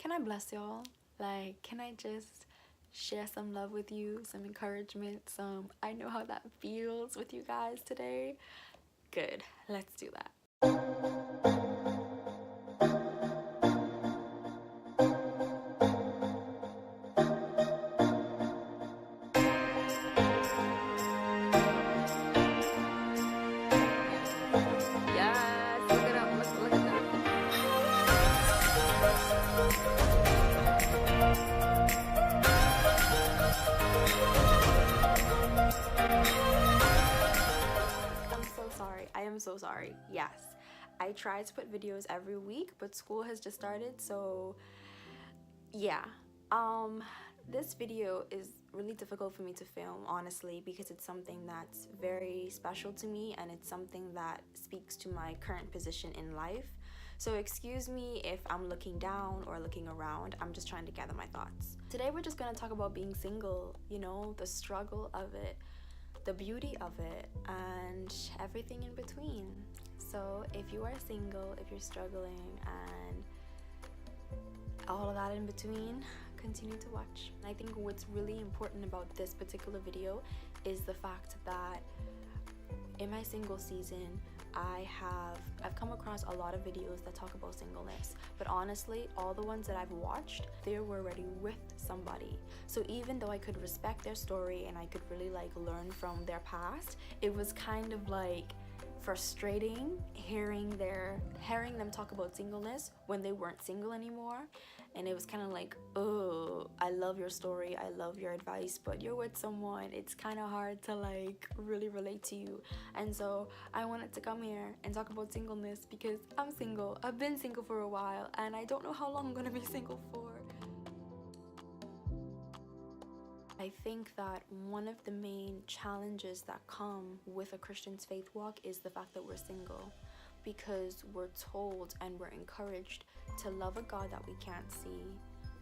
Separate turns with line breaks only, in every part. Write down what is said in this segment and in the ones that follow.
Can I bless y'all? Like, can I just share some love with you, some encouragement, I know how that feels with you guys today? Good, let's do that. Yes, look it up, look at that. I'm so sorry. I am so sorry. Yes, I try to put videos every week, but school has just started, so yeah. This video is really difficult for me to film, honestly, because it's something that's very special to me and it's something that speaks to my current position in life. So excuse me if I'm looking down or looking around. I'm just trying to gather my thoughts. Today we're just gonna talk about being single, you know, the struggle of it, the beauty of it, and everything in between. So if you are single, if you're struggling, and all of that in between, continue to watch. I think what's really important about this particular video is the fact that in my single season, I've come across a lot of videos that talk about singleness, but honestly, all the ones that I've watched, they were already with somebody. So even though I could respect their story and I could really like learn from their past, it was kind of like frustrating hearing them talk about singleness when they weren't single anymore. And it was kind of like, oh, I love your story, I love your advice, but you're with someone, it's kind of hard to like really relate to you. And so I wanted to come here and talk about singleness because I'm single. I've been single for a while and I don't know how long I'm gonna be single for. I think that one of the main challenges that come with a Christian's faith walk is the fact that we're single, because we're told and we're encouraged to love a God that we can't see,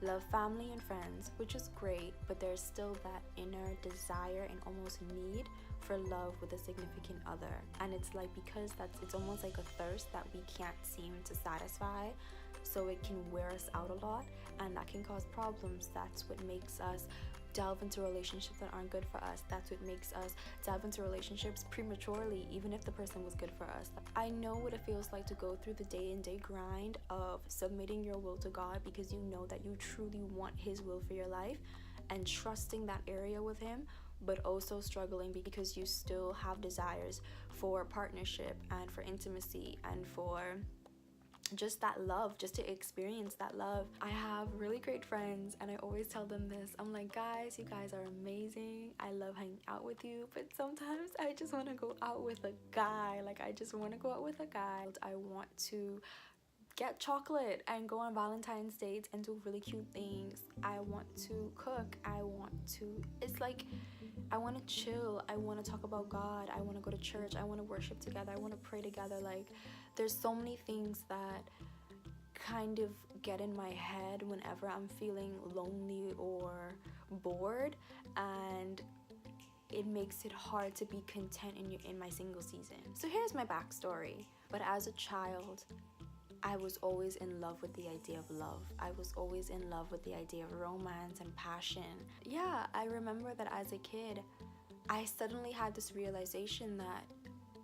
love family and friends, which is great, but there's still that inner desire and almost need for love with a significant other. And it's like, because it's almost like a thirst that we can't seem to satisfy, so it can wear us out a lot, and that can cause problems. That's what makes us delve into relationships that aren't good for us. That's what makes us delve into relationships prematurely, even if the person was good for us. I know what it feels like to go through the day and day grind of submitting your will to God because you know that you truly want His will for your life and trusting that area with Him, but also struggling because you still have desires for partnership and for intimacy and for just that love, just to experience that love. I have really great friends and I always tell them this. I'm like, guys, you guys are amazing. I love hanging out with you, but sometimes I just want to go out with a guy. Like, I just want to go out with a guy. I want to get chocolate and go on Valentine's dates and do really cute things. I want to cook. It's like, I want to chill. I want to talk about God. I want to go to church. I want to worship together. I want to pray together. Like, there's so many things that kind of get in my head whenever I'm feeling lonely or bored, and it makes it hard to be content in my single season. So here's my backstory. But as a child, I was always in love with the idea of love. I was always in love with the idea of romance and passion. Yeah, I remember that as a kid, I suddenly had this realization that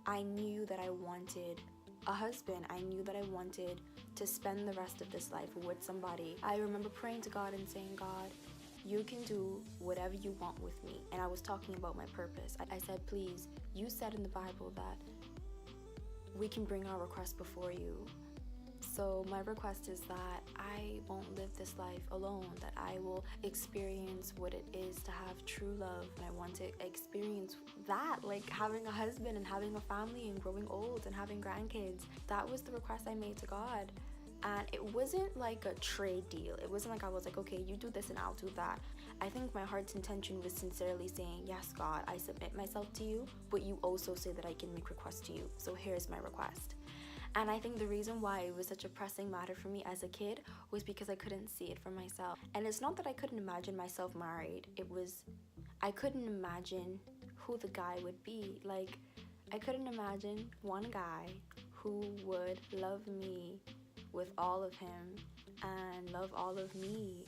I knew that I wanted a husband. I knew that I wanted to spend the rest of this life with somebody. I remember praying to God and saying, God, you can do whatever you want with me. And I was talking about my purpose. I said, please, you said in the Bible that we can bring our requests before you. So my request is that I won't live this life alone, that I will experience what it is to have true love. And I want to experience that, like having a husband and having a family and growing old and having grandkids. That was the request I made to God. And it wasn't like a trade deal. It wasn't like I was like, okay, you do this and I'll do that. I think my heart's intention was sincerely saying, yes, God, I submit myself to you, but you also say that I can make requests to you. So here's my request. And I think the reason why it was such a pressing matter for me as a kid was because I couldn't see it for myself. And it's not that I couldn't imagine myself married. It was, I couldn't imagine who the guy would be. Like, I couldn't imagine one guy who would love me with all of him and love all of me,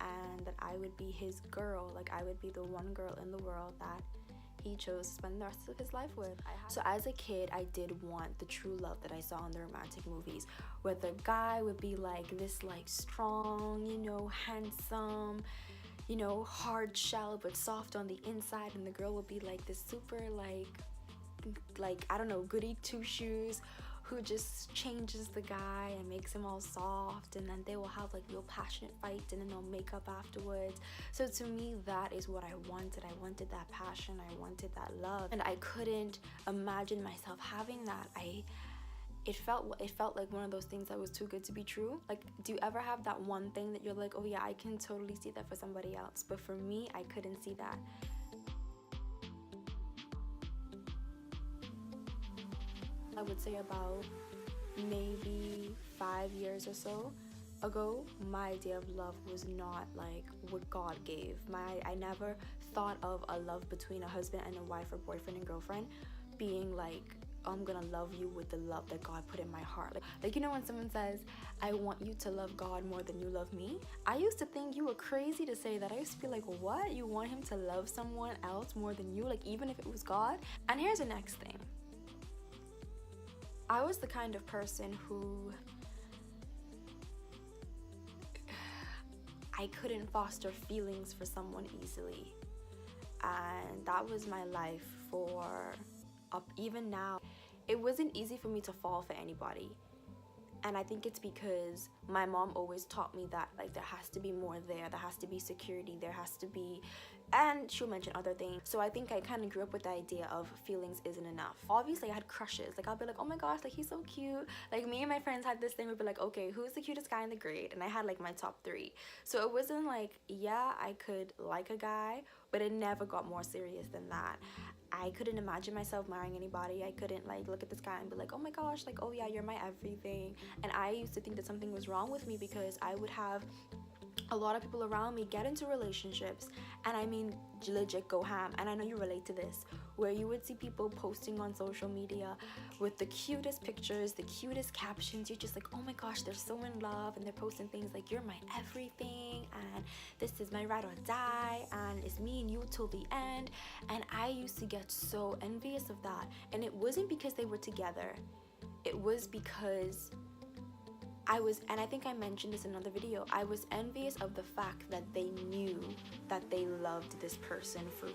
and that I would be his girl, like I would be the one girl in the world that he chose to spend the rest of his life with. So as a kid, I did want the true love that I saw in the romantic movies, where the guy would be like this like strong, you know, handsome, you know, hard shell but soft on the inside, and the girl would be like this super like I don't know, goody two shoes, who just changes the guy and makes him all soft, and then they will have like real passionate fights, and then they'll make up afterwards. So to me, that is what I wanted. I wanted that passion, I wanted that love, and I couldn't imagine myself having that. It felt like one of those things that was too good to be true. Like, do you ever have that one thing that you're like, oh yeah, I can totally see that for somebody else, but for me, I couldn't see that. I would say about maybe 5 years or so ago, my idea of love was not like what God gave. I never thought of a love between a husband and a wife, or boyfriend and girlfriend, being like, oh, I'm gonna love you with the love that God put in my heart. Like you know, when someone says, I want you to love God more than you love me, I used to think you were crazy to say that. I used to be like, what? You want him to love someone else more than you? Like, even if it was God? And here's the next thing. I was the kind of person who I couldn't foster feelings for someone easily, and that was my life for even now. It wasn't easy for me to fall for anybody, and I think it's because my mom always taught me that like there has to be more there has to be security, there has to be, and she'll mention other things. So I think I kind of grew up with the idea of feelings isn't enough. Obviously I had crushes, like I'll be like, oh my gosh, like he's so cute. Like me and my friends had this thing, we'd be like, okay, who's the cutest guy in the grade? And I had like my top 3. So it wasn't like, yeah, I could like a guy, but it never got more serious than that. I couldn't imagine myself marrying anybody. I couldn't like look at this guy and be like, oh my gosh, like, oh yeah, you're my everything. And I used to think that something was wrong with me because I would have a lot of people around me get into relationships, and I mean legit go ham. And I know you relate to this, where you would see people posting on social media with the cutest pictures, the cutest captions. You're just like, oh my gosh, they're so in love, and they're posting things like, you're my everything, and this is my ride or die, and it's me and you till the end. And I used to get so envious of that, and it wasn't because they were together. It was because and I think I mentioned this in another video, I was envious of the fact that they knew that they loved this person for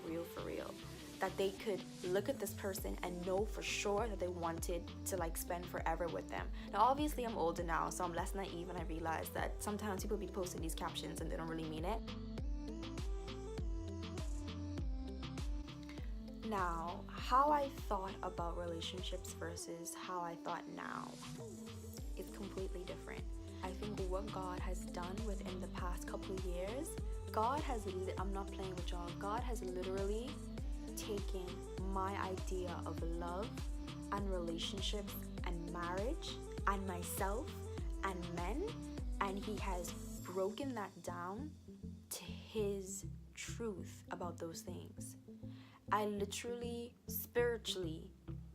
real, that they could look at this person and know for sure that they wanted to like spend forever with them. Now obviously I'm older now, so I'm less naive, and I realize that sometimes people be posting these captions and they don't really mean it. Now, how I thought about relationships versus how I thought now, it's completely different. I think what God has done within the past couple of years, I'm not playing with y'all, God has literally taken my idea of love and relationships and marriage and myself and men, and he has broken that down to his truth about those things. I literally, spiritually,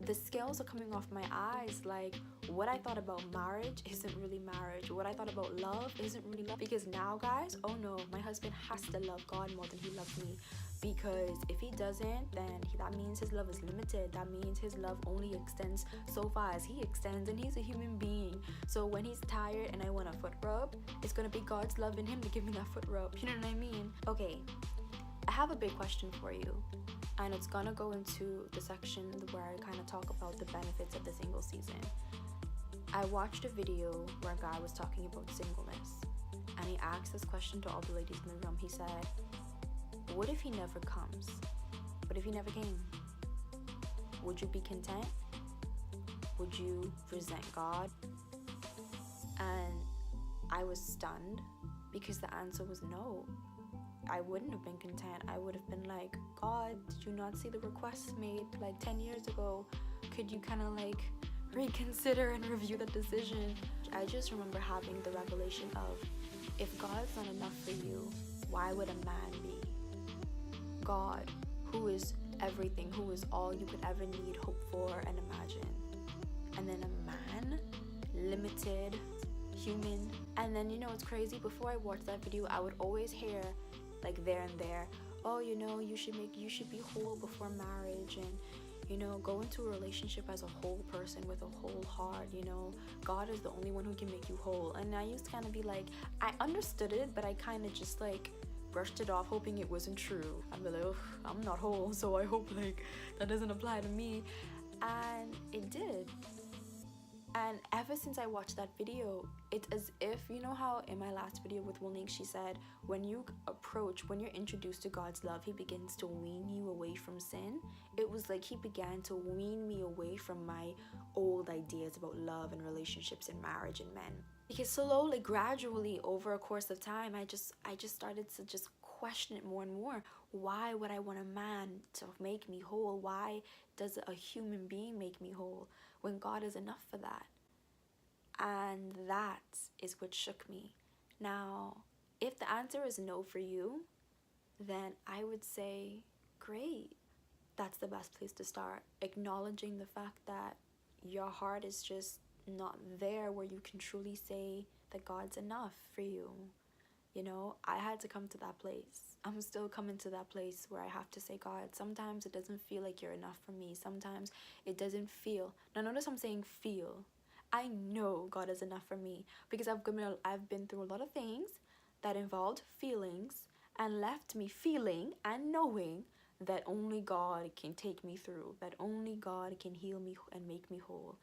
the scales are coming off my eyes. Like, what I thought about marriage isn't really marriage. What I thought about love isn't really love. Because now, guys, oh no, my husband has to love God more than he loves me. Because if he doesn't, then that means his love is limited. That means his love only extends so far as he extends, and he's a human being. So when he's tired and I want a foot rub, it's gonna be God's love in him to give me that foot rub. You know what I mean? Okay, I have a big question for you. And it's gonna go into the section where I kind of talk about the benefits of the single season. I watched a video where a guy was talking about singleness, and he asked this question to all the ladies in the room. He said, what if he never comes? What if he never came? Would you be content? Would you resent God? And I was stunned because the answer was no. I wouldn't have been content. I would have been like, God, did you not see the requests made like 10 years ago? Could you kind of like reconsider and review the decision? I just remember having the revelation of, if God's not enough for you, why would a man be? God, who is everything, who is all you could ever need, hope for, and imagine. And then a man, limited, human. And then, it's crazy, before I watched that video, I would always hear, like, there and there, oh, you should be whole before marriage, and go into a relationship as a whole person with a whole heart. God is the only one who can make you whole. And I used to kind of be like, I understood it, but I kind of just like brushed it off, hoping it wasn't true. I'd be like, oh, I'm not whole, so I hope like that doesn't apply to me. And it did. And ever since I watched that video, it's as if, how in my last video with Wilning, she said, when you're introduced to God's love, he begins to wean you away from sin. It was like he began to wean me away from my old ideas about love and relationships and marriage and men. Because slowly, gradually, over a course of time, I just started to just question it more and more. Why would I want a man to make me whole? Why does a human being make me whole when God is enough for that? And that is what shook me. Now, if the answer is no for you, then I would say, great. That's the best place to start. Acknowledging the fact that your heart is just not there where you can truly say that God's enough for you. I had to come to that place. I'm still coming to that place where I have to say, God, sometimes it doesn't feel like you're enough for me. Sometimes it doesn't feel. Now, notice I'm saying feel. I know God is enough for me because I've been through a lot of things that involved feelings and left me feeling and knowing that only God can take me through, that only God can heal me and make me whole.